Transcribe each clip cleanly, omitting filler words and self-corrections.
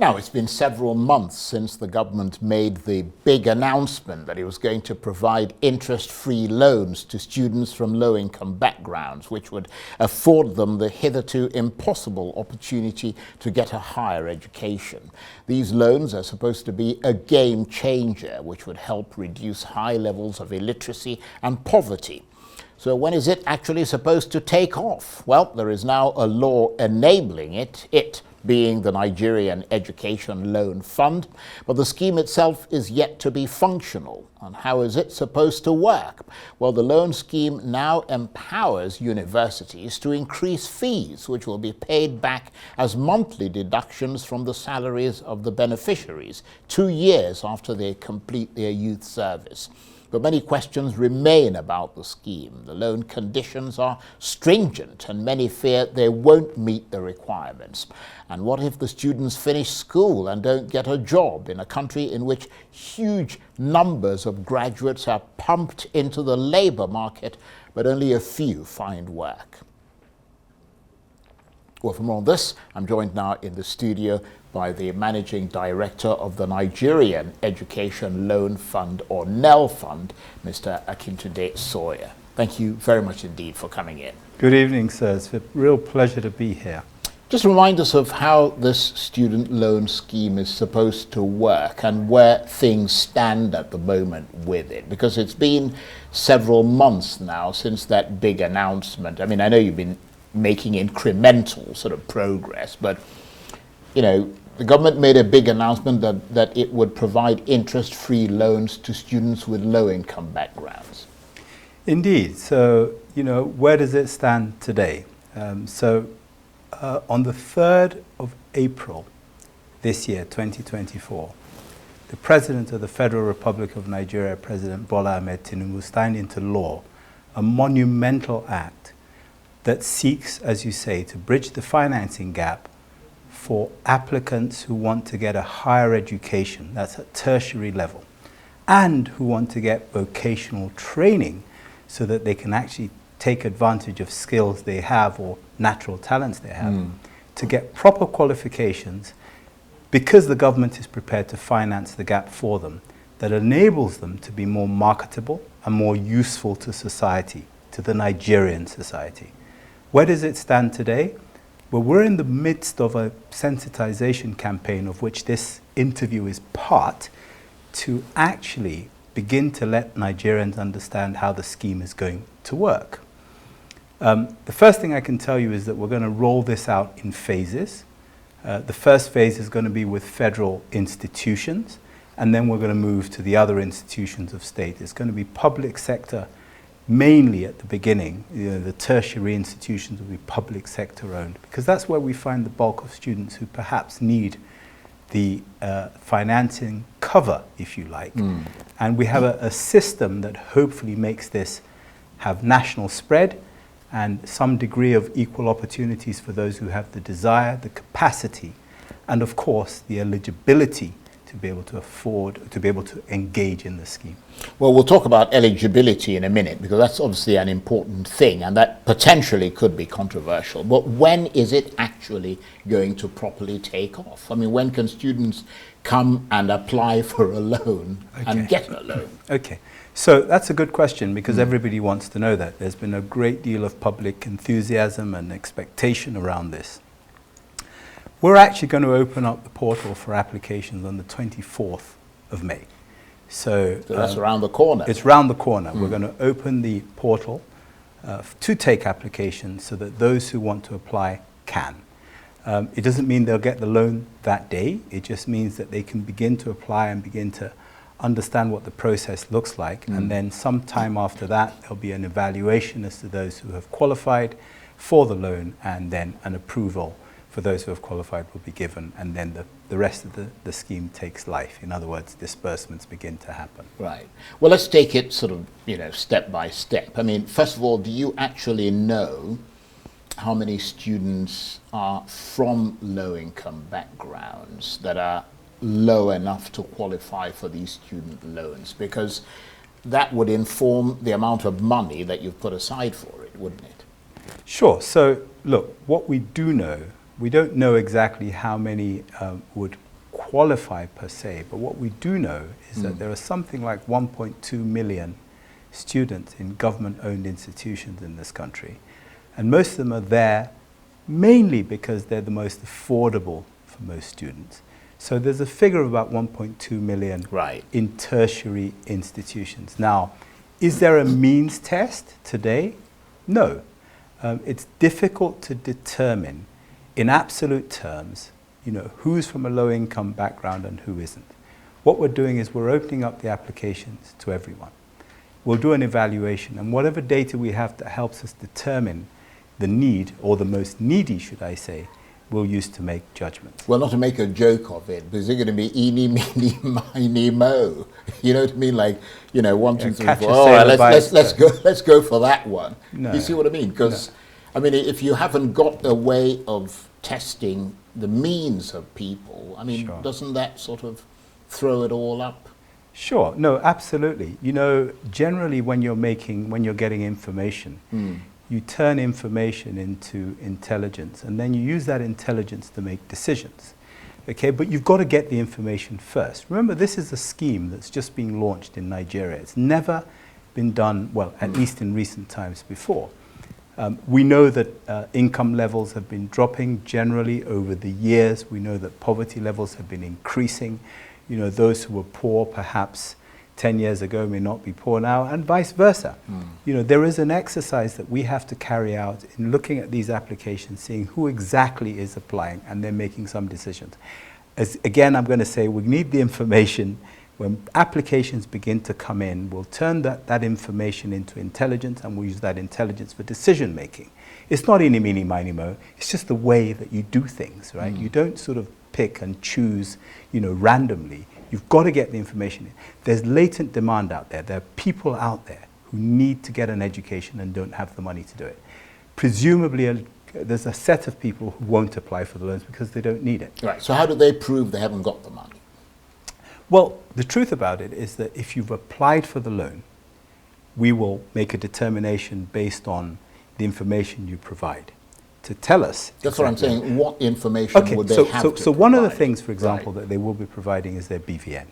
Now, it's been several months since the government made the big announcement that it was going to provide interest-free loans to students from low-income backgrounds, which would afford them the hitherto impossible opportunity to get a higher education. These loans are supposed to be a game changer, which would help reduce high levels of illiteracy and poverty. So when is it actually supposed to take off? Well, there is now a law enabling it being the Nigerian Education Loan Fund, but the scheme itself is yet to be functional. And how is it supposed to work? Well, the loan scheme now empowers universities to increase fees, which will be paid back as monthly deductions from the salaries of the beneficiaries 2 years after they complete their youth service. But many questions remain about the scheme. The loan conditions are stringent and many fear they won't meet the requirements. And what if the students finish school and don't get a job in a country in which huge numbers of graduates are pumped into the labour market, but only a few find work? Well, for more on this, I'm joined now in the studio by the Managing Director of the Nigerian Education Loan Fund, or NEL Fund, Mr. Akintunde Sawyerr. Thank you very much indeed for coming in. Good evening, sir. It's a real pleasure to be here. Just remind us of how this student loan scheme is supposed to work and where things stand at the moment with it, because it's been several months now since that big announcement. I mean, I know you've been making incremental sort of progress, but you know, the government made a big announcement that it would provide interest-free loans to students with low-income backgrounds. Indeed. So, you know, where does it stand today? On the 3rd of April this year, 2024, the President of the Federal Republic of Nigeria, President Bola Ahmed Tinubu, signed into law a monumental act that seeks, as you say, to bridge the financing gap for applicants who want to get a higher education, that's at tertiary level, and who want to get vocational training so that they can actually take advantage of skills they have or natural talents they have, to get proper qualifications, because the government is prepared to finance the gap for them, that enables them to be more marketable and more useful to society, to the Nigerian society. Where does it stand today? Well, we're in the midst of a sensitization campaign, of which this interview is part, to actually begin to let Nigerians understand how the scheme is going to work. The first thing I can tell you is that we're going to roll this out in phases. The first phase is going to be with federal institutions, and then we're going to move to the other institutions of state. It's going to be public sector mainly at the beginning. You know, the tertiary institutions will be public sector owned, because that's where we find the bulk of students who perhaps need the financing cover, if you like. And we have a system that hopefully makes this have national spread and some degree of equal opportunities for those who have the desire, the capacity, and of course the eligibility to be able to afford, to be able to engage in the scheme. Well, we'll talk about eligibility in a minute, because that's obviously an important thing and that potentially could be controversial. But when is it actually going to properly take off? I mean, when can students come and apply for a loan and get a loan? Okay, so that's a good question, because everybody wants to know that. There's been a great deal of public enthusiasm and expectation around this. We're actually going to open up the portal for applications on the 24th of May. So that's around the corner. It's around the corner. We're going to open the portal to take applications so that those who want to apply can. It doesn't mean they'll get the loan that day. It just means that they can begin to apply and begin to understand what the process looks like. And then sometime after that, there'll be an evaluation as to those who have qualified for the loan, and then an approval for those who have qualified will be given, and then the rest of the scheme takes life. In other words, disbursements begin to happen. Right. Well, let's take it sort of, step by step. I mean, first of all, do you actually know how many students are from low-income backgrounds that are low enough to qualify for these student loans? Because that would inform the amount of money that you've put aside for it, wouldn't it? Sure. So look, what we do know, we don't know exactly how many would qualify per se, but what we do know is that there are something like 1.2 million students in government-owned institutions in this country, and most of them are there mainly because they're the most affordable for most students. So there's a figure of about 1.2 million in tertiary institutions. Now, is there a means test today? No. It's difficult to determine in absolute terms, who's from a low-income background and who isn't. What we're doing is we're opening up the applications to everyone. We'll do an evaluation, and whatever data we have that helps us determine the need, or the most needy, should I say, we'll use to make judgments. Well, not to make a joke of it, but is it going to be eeny, meeny, miny, mo? You know what I mean? Like, 1, 2, 3, 4. Oh, let's go for that one. No. You see what I mean? Because, I mean, if you haven't got a way of testing the means of people, I mean, doesn't that sort of throw it all up? Sure. No, absolutely. Generally when you're getting information, you turn information into intelligence, and then you use that intelligence to make decisions. Okay, but you've got to get the information first. Remember, this is a scheme that's just being launched in Nigeria. It's never been done, well, at least in recent times before. We know that income levels have been dropping generally over the years. We know that poverty levels have been increasing. Those who were poor perhaps 10 years ago may not be poor now, and vice versa. There is an exercise that we have to carry out in looking at these applications, seeing who exactly is applying, and then making some decisions. Again, I'm going to say we need the information. When applications begin to come in, we'll turn that information into intelligence, and we'll use that intelligence for decision making. It's not eeny, meeny, miny, mo. It's just the way that you do things, right? You don't sort of pick and choose, randomly. You've got to get the information in. There's latent demand out there. There are people out there who need to get an education and don't have the money to do it. Presumably, there's a set of people who won't apply for the loans because they don't need it. Right. So how do they prove they haven't got the money? Well, the truth about it is that if you've applied for the loan, we will make a determination based on the information you provide to tell us. That's what I'm saying. What information would they have to So one of the things, for example, that they will be providing is their BVN.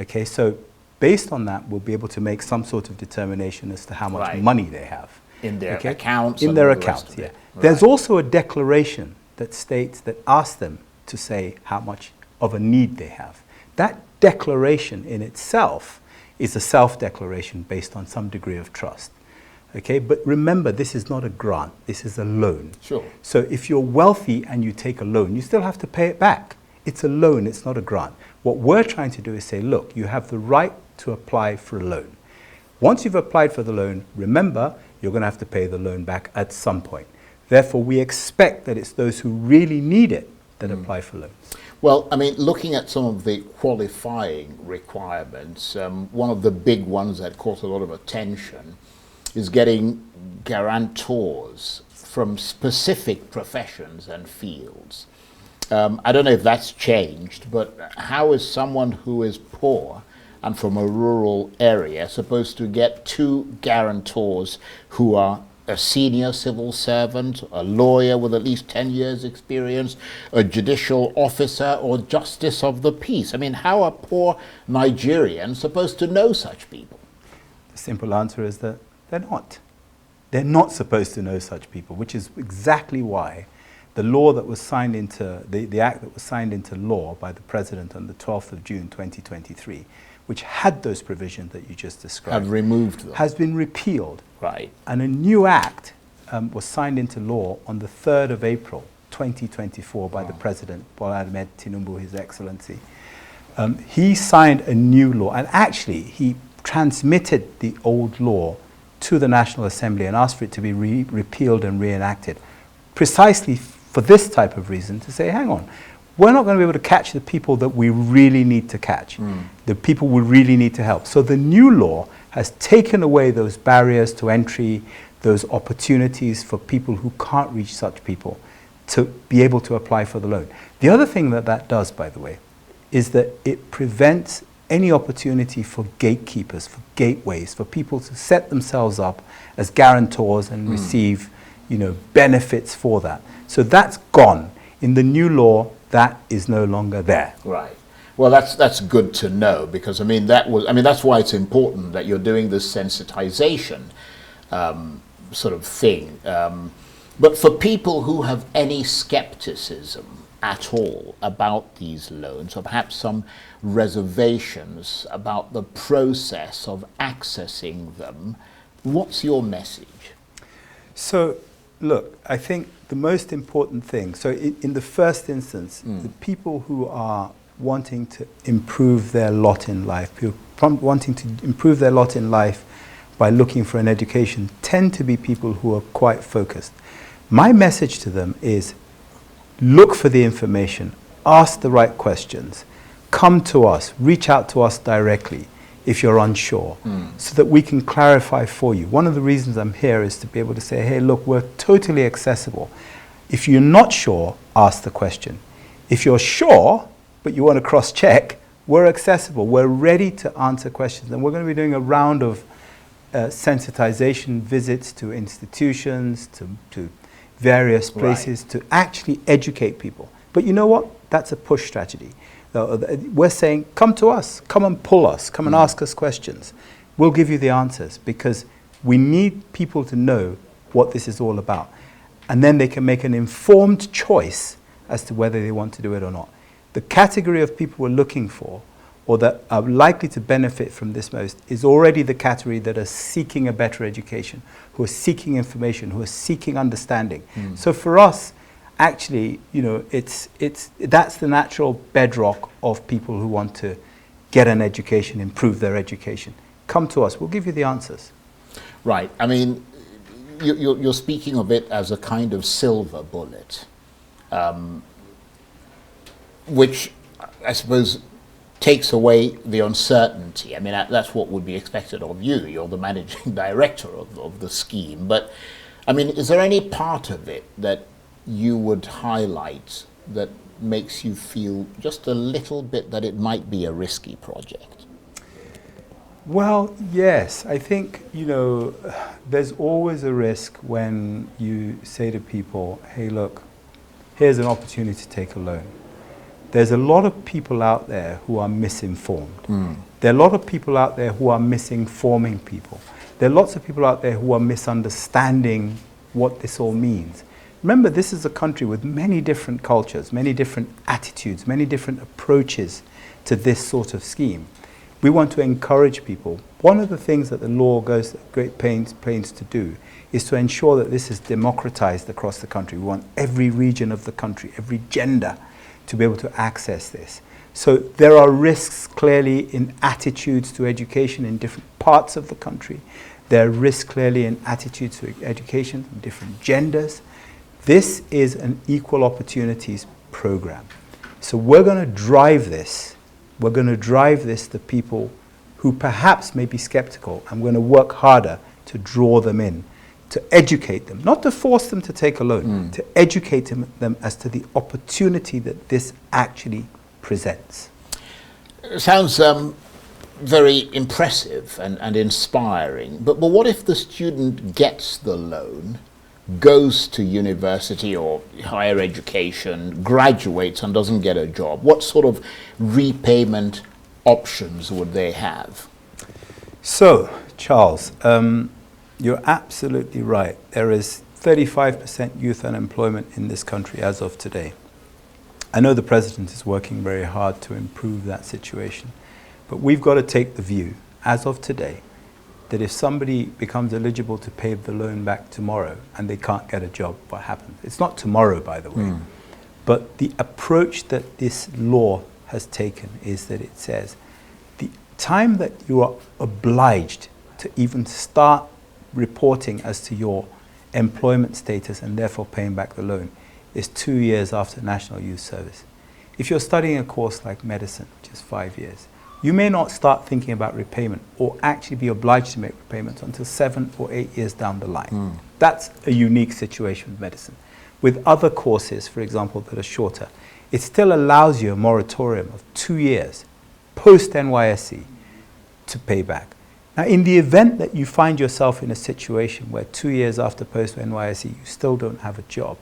Okay, so based on that, we'll be able to make some sort of determination as to how much money they have. In their accounts. In their accounts, yeah. There's also a declaration that states, that asks them to say how much of a need they have. That declaration in itself is a self-declaration based on some degree of trust. Okay, but remember, this is not a grant, this is a loan. Sure. So if you're wealthy and you take a loan, you still have to pay it back. It's a loan, it's not a grant. What we're trying to do is say, look, you have the right to apply for a loan. Once you've applied for the loan, remember, you're going to have to pay the loan back at some point. Therefore, we expect that it's those who really need it that apply for loans. Well, I mean, looking at some of the qualifying requirements, one of the big ones that caught a lot of attention is getting guarantors from specific professions and fields. I don't know if that's changed, but how is someone who is poor and from a rural area supposed to get 2 guarantors who are a senior civil servant, a lawyer with at least 10 years experience, a judicial officer, or justice of the peace? I mean, how are poor Nigerians supposed to know such people? The simple answer is that they're not. They're not supposed to know such people, which is exactly why the law that was signed into, the act that was signed into law by the President on the 12th of June 2023, which had those provisions that you just described, have removed them, has been repealed. Right. And a new act was signed into law on the 3rd of April 2024 by the President, Bola Ahmed Tinubu, His Excellency. He signed a new law, and actually he transmitted the old law to the National Assembly and asked for it to be repealed and reenacted, precisely for this type of reason, to say, hang on, we're not going to be able to catch the people that we really need to catch, the people we really need to help. So the new law has taken away those barriers to entry, those opportunities for people who can't reach such people to be able to apply for the loan. The other thing that that does, by the way, is that it prevents any opportunity for gatekeepers, for gateways, for people to set themselves up as guarantors and receive, benefits for that. So that's gone. In the new law, that is no longer there. Right. Well, that's good to know, because that's why it's important that you're doing this sensitization sort of thing. But for people who have any skepticism at all about these loans, or perhaps some reservations about the process of accessing them, what's your message? So, look, I think the most important thing, so in the first instance, the people who are wanting to improve their lot in life, wanting to improve their lot in life by looking for an education, tend to be people who are quite focused. My message to them is, look for the information, ask the right questions, come to us, reach out to us directly if you're unsure, so that we can clarify for you. One of the reasons I'm here is to be able to say, hey, look, we're totally accessible. If you're not sure, ask the question. If you're sure, but you want to cross-check, we're accessible. We're ready to answer questions. And we're going to be doing a round of sensitization visits to institutions, to various places, to actually educate people. But you know what? That's a push strategy. We're saying, come to us, come and pull us, come and ask us questions. We'll give you the answers, because we need people to know what this is all about. And then they can make an informed choice as to whether they want to do it or not. The category of people we're looking for, or that are likely to benefit from this most, is already the category that are seeking a better education, who are seeking information, who are seeking understanding. So for us, actually, that's the natural bedrock of people who want to get an education, improve their education. Come to us, we'll give you the answers. Right. I mean, you're speaking of it as a kind of silver bullet, which I suppose takes away the uncertainty. I mean, that's what would be expected of you. You're the managing director of the scheme. But, I mean, is there any part of it that you would highlight that makes you feel just a little bit that it might be a risky project? Well, yes. I think, there's always a risk when you say to people, hey, look, here's an opportunity to take a loan. There's a lot of people out there who are misinformed. There are a lot of people out there who are misinforming people. There are lots of people out there who are misunderstanding what this all means. Remember, this is a country with many different cultures, many different attitudes, many different approaches to this sort of scheme. We want to encourage people. One of the things that the law goes to great pains to do is to ensure that this is democratized across the country. We want every region of the country, every gender, to be able to access this. So there are risks clearly in attitudes to education in different parts of the country. There are risks clearly in attitudes to education in different genders. This is an equal opportunities program. So we're going to drive this. We're going to drive this to people who perhaps may be skeptical. I'm going to work harder to draw them in, to educate them, not to force them to take a loan, to educate them as to the opportunity that this actually presents. It sounds very impressive and inspiring, but what if the student gets the loan, goes to university or higher education, graduates and doesn't get a job? What sort of repayment options would they have? So, Charles, you're absolutely right. There is 35% youth unemployment in this country as of today. I know the President is working very hard to improve that situation, but we've got to take the view, as of today, that if somebody becomes eligible to pay the loan back tomorrow and they can't get a job, what happens? It's not tomorrow, by the way, but the approach that this law has taken is that it says the time that you are obliged to even start reporting as to your employment status and therefore paying back the loan is 2 years after National Youth Service. If you're studying a course like medicine, which is 5 years, you may not start thinking about repayment or actually be obliged to make repayments until 7 or 8 years down the line. That's a unique situation with medicine. With other courses, for example, that are shorter, it still allows you a moratorium of 2 years post-NYSE to pay back. Now, in the event that you find yourself in a situation where 2 years after post-NYSE you still don't have a job,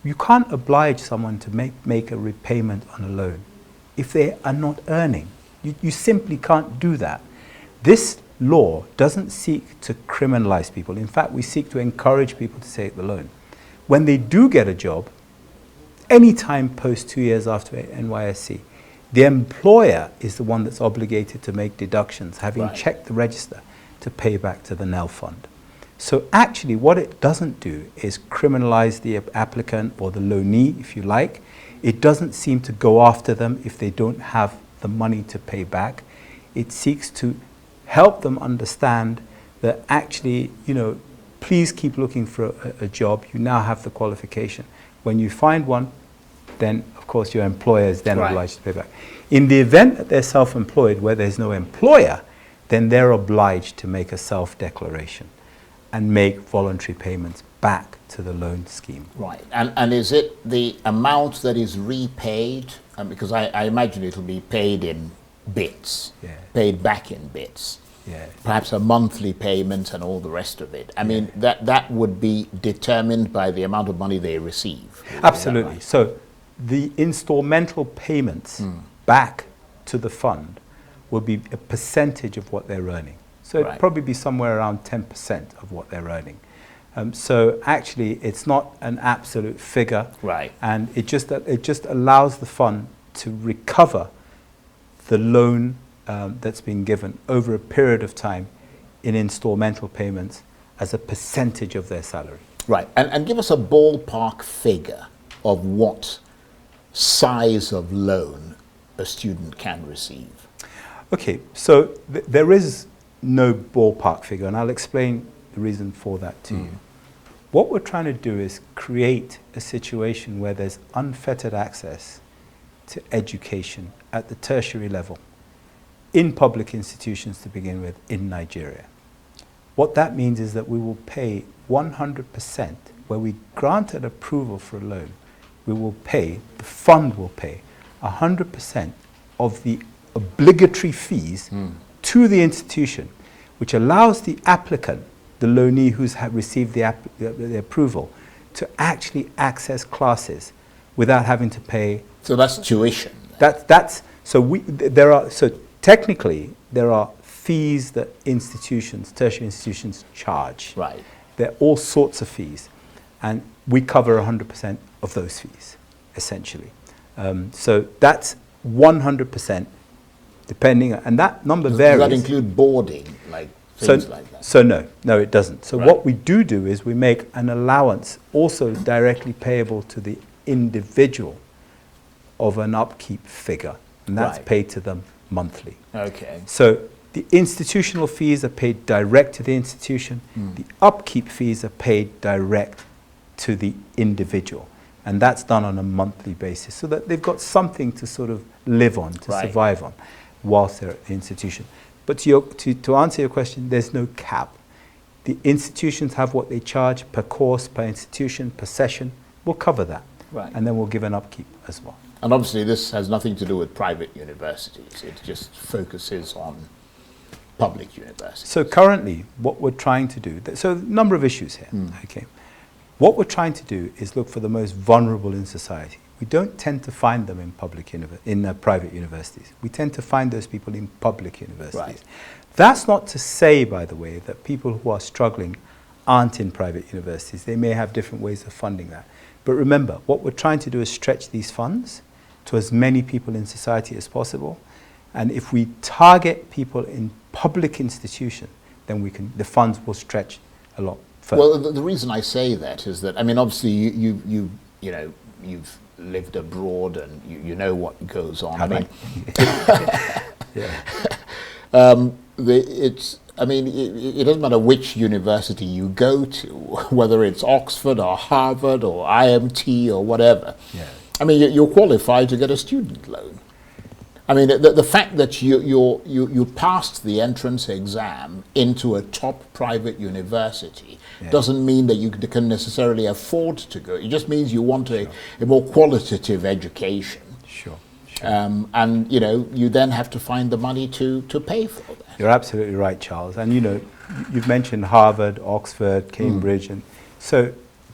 you can't oblige someone to make a repayment on a loan if they are not earning. You simply can't do that. This law doesn't seek to criminalize people. In fact, we seek to encourage people to take the loan. When they do get a job, anytime post 2 years after NYSE, the employer is the one that's obligated to make deductions, having checked the register, to pay back to the NEL fund. So actually what it doesn't do is criminalize the applicant or the loanee, if you like. It doesn't seem to go after them if they don't have the money to pay back. It seeks to help them understand that actually, please keep looking for a job. You now have the qualification. When you find one, then of course your employer is then obliged to pay back. In the event that they're self-employed where there's no employer, then they're obliged to make a self-declaration and make voluntary payments back to the loan scheme. Right. And is it the amount that is repaid? Because I imagine it'll be paid in bits, paid back in bits. Yeah. Perhaps a monthly payment and all the rest of it. I mean, that would be determined by the amount of money they receive. Absolutely. Right? So the installmental payments back to the fund will be a percentage of what they're earning. So it'd probably be somewhere around 10% of what they're earning. So actually, it's not an absolute figure, and it just allows the fund to recover the loan that's been given over a period of time in installmental payments as a percentage of their salary. Right, and give us a ballpark figure of what size of loan a student can receive. Okay, so there is no ballpark figure, and I'll explain the reason for that to you. What we're trying to do is create a situation where there's unfettered access to education at the tertiary level in public institutions to begin with in Nigeria. What that means is that we will pay 100%, where we granted approval for a loan, we will pay, the fund will pay 100% of the obligatory fees to the institution, which allows the applicant, the loanee who's received the approval, to actually access classes without having to pay. So that's tuition. So technically there are fees that institutions, tertiary institutions, charge. Right. There are all sorts of fees, and we cover 100% of those fees, essentially. So that's 100%, depending, and that number varies. Does that include boarding, like things like that? So no, it doesn't. So what we do is we make an allowance also directly payable to the individual of an upkeep figure, and that's paid to them monthly. Okay. So the institutional fees are paid direct to the institution. The upkeep fees are paid direct to the individual. And that's done on a monthly basis so that they've got something to sort of live on, to survive on, whilst they're at the institution. But to answer your question, there's no cap. The institutions have what they charge per course, per institution, per session. We'll cover that. And then we'll give an upkeep as well. And obviously this has nothing to do with private universities. It just focuses on public universities. So currently, what we're trying to do, so a number of issues here, okay. What we're trying to do is look for the most vulnerable in society. We don't tend to find them in private universities. We tend to find those people in public universities. That's not to say, by the way, that people who are struggling aren't in private universities. They may have different ways of funding that. But remember, what we're trying to do is stretch these funds to as many people in society as possible. And if we target people in public institutions, then the funds will stretch a lot further. Well, the reason I say that is that, I mean, obviously you've lived abroad and you know what goes on. It doesn't matter which university you go to, whether it's Oxford or Harvard or IMT or whatever. I mean, you're qualified to get a student loan. I mean, the fact that you passed the entrance exam into a top private university doesn't mean that you can necessarily afford to go. It just means you want a more qualitative education. And you then have to find the money to pay for that. You're absolutely right, Charles. And you know, you've mentioned Harvard, Oxford, Cambridge, and so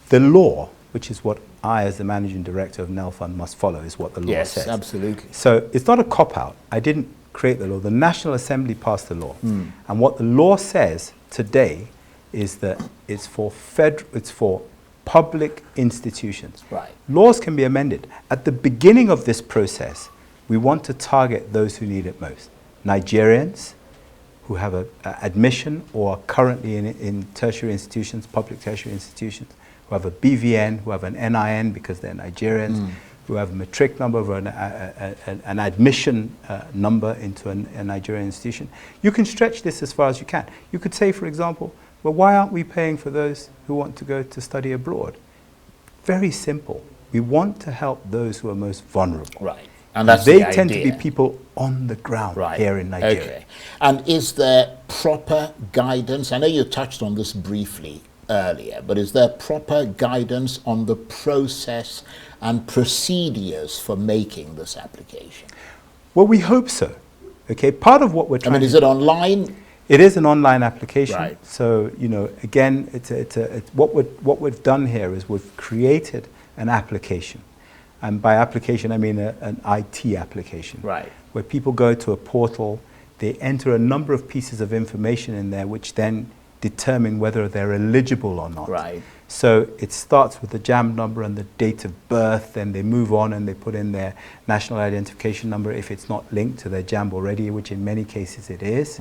the law, which is what I, as the managing director of NEL Fund, must follow, is what the law says. Yes, absolutely. So it's not a cop-out. I didn't create the law. The National Assembly passed the law. And what the law says today is that it's for public institutions. Right. Laws can be amended. At the beginning of this process, we want to target those who need it most. Nigerians who have an admission or are currently in tertiary institutions, public tertiary institutions, who have a BVN, who have an NIN because they're Nigerians, who have a matric number or an admission number into a Nigerian institution. You can stretch this as far as you can. You could say, for example, well, why aren't we paying for those who want to go to study abroad? Very simple. We want to help those who are most vulnerable. Right. And that's they the tend idea. To be people on the ground here in Nigeria. Okay. And is there proper guidance? I know you touched on this briefly earlier, but is there proper guidance on the process and procedures for making this application? Well, we hope so. Okay, part of what we're trying is it online? It is an online application. Right. So, you know, again, what we've done here is we've created an application. And by application, I mean an IT application. Right. Where people go to a portal, they enter a number of pieces of information in there, which then determine whether they're eligible or not. Right. So it starts with the JAM number and the date of birth, then they move on and they put in their national identification number if it's not linked to their JAM already, which in many cases it is.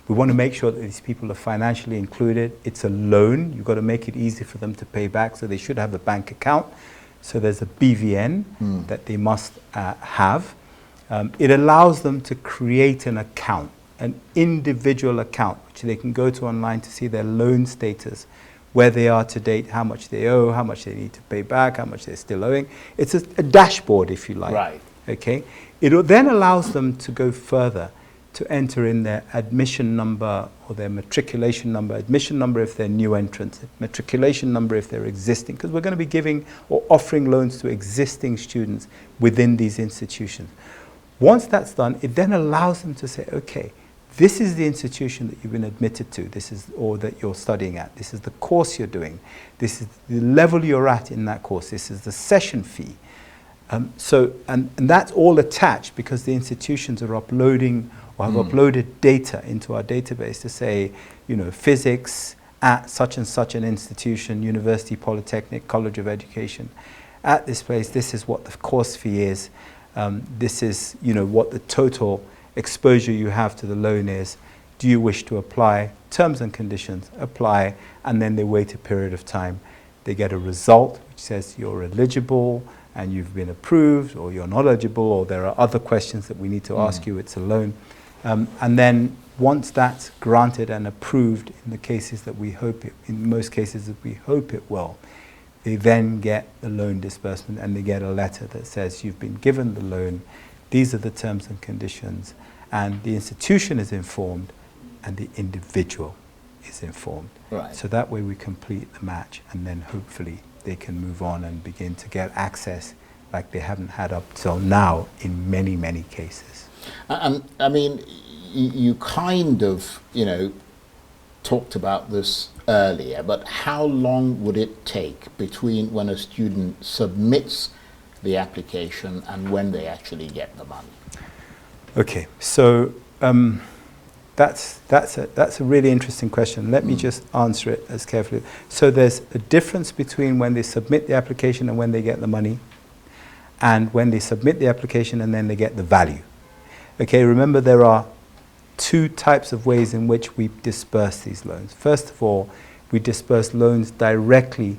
We want to make sure that these people are financially included. It's a loan. You've got to make it easy for them to pay back, so they should have a bank account. So there's a BVN that they must have. It allows them to create an account, an individual account, which they can go to online to see their loan status, where they are to date, how much they owe, how much they need to pay back, how much they're still owing. It's a dashboard, if you like. Right. Okay. It then allows them to go further, to enter in their admission number or their matriculation number, admission number if they're new entrants, matriculation number if they're existing, because we're going to be giving or offering loans to existing students within these institutions. Once that's done, it then allows them to say, okay, this is the institution that you've been admitted to, or that you're studying at, this is the course you're doing, this is the level you're at in that course, this is the session fee. And that's all attached because the institutions are uploading or have uploaded data into our database to say, you know, physics at such and such an institution, University, Polytechnic, College of Education. At this place, this is what the course fee is. This is, you know, what the total exposure you have to the loan is. Do you wish to apply? Terms and conditions, apply, and then they wait a period of time. They get a result which says you're eligible and you've been approved, or you're not eligible, or there are other questions that we need to ask you. It's a loan. And then once that's granted and approved in the cases that we hope it, in most cases that we hope it will, they then get the loan disbursement and they get a letter that says you've been given the loan, these are the terms and conditions, and the institution is informed and the individual is informed. Right. So that way we complete the match, and then hopefully they can move on and begin to get access like they haven't had up till now in many, many cases. And I mean, you kind of, you know, talked about this earlier, but how long would it take between when a student submits the application and when they actually get the money? Okay, so that's a really interesting question. Let me just answer it as carefully. So there's a difference between when they submit the application and when they get the money, and when they submit the application and then they get the value. Okay, remember there are two types of ways in which we disperse these loans. First of all, we disperse loans directly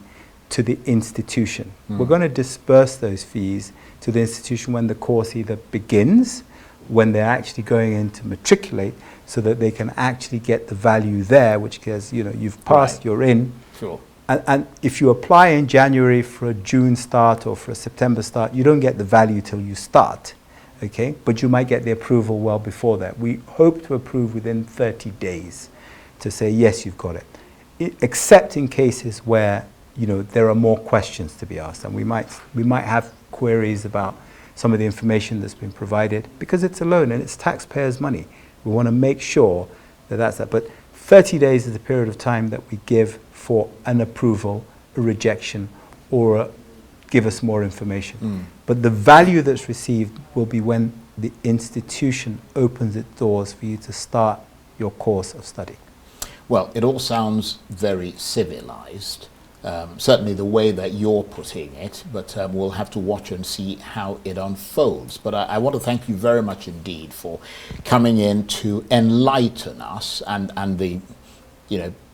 to the institution. We're going to disperse those fees to the institution when the course either begins, when they're actually going in to matriculate, so that they can actually get the value there, which says, you know, you've passed, you're in. Sure. And if you apply in January for a June start or for a September start, you don't get the value till you start. Okay, but you might get the approval well before that. We hope to approve within 30 days to say, yes, you've got it. Except in cases where, you know, there are more questions to be asked, and we might have queries about some of the information that's been provided, because it's a loan and it's taxpayers' money. We want to make sure that's that. But 30 days is the period of time that we give for an approval, a rejection, or give us more information. But the value that's received will be when the institution opens its doors for you to start your course of study. Well, it all sounds very civilized, certainly the way that you're putting it, but we'll have to watch and see how it unfolds. But I want to thank you very much indeed for coming in to enlighten us and the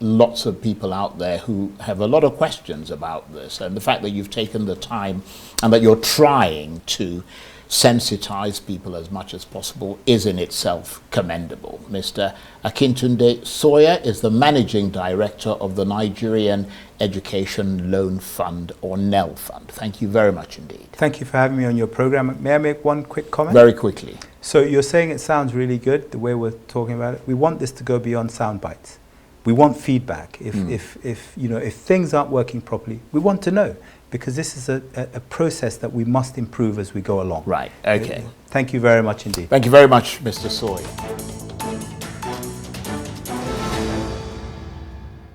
lots of people out there who have a lot of questions about this, and the fact that you've taken the time and that you're trying to sensitize people as much as possible is in itself commendable. Mr. Akintunde Sawyerr is the Managing Director of the Nigerian Education Loan Fund, or NEL Fund. Thank you very much indeed. Thank you for having me on your program. May I make one quick comment? Very quickly. So you're saying it sounds really good, the way we're talking about it. We want this to go beyond sound bites. We want feedback. If things aren't working properly, we want to know, because this is a process that we must improve as we go along. Right, okay. Thank you very much indeed. Thank you very much, Mr. Sawyerr.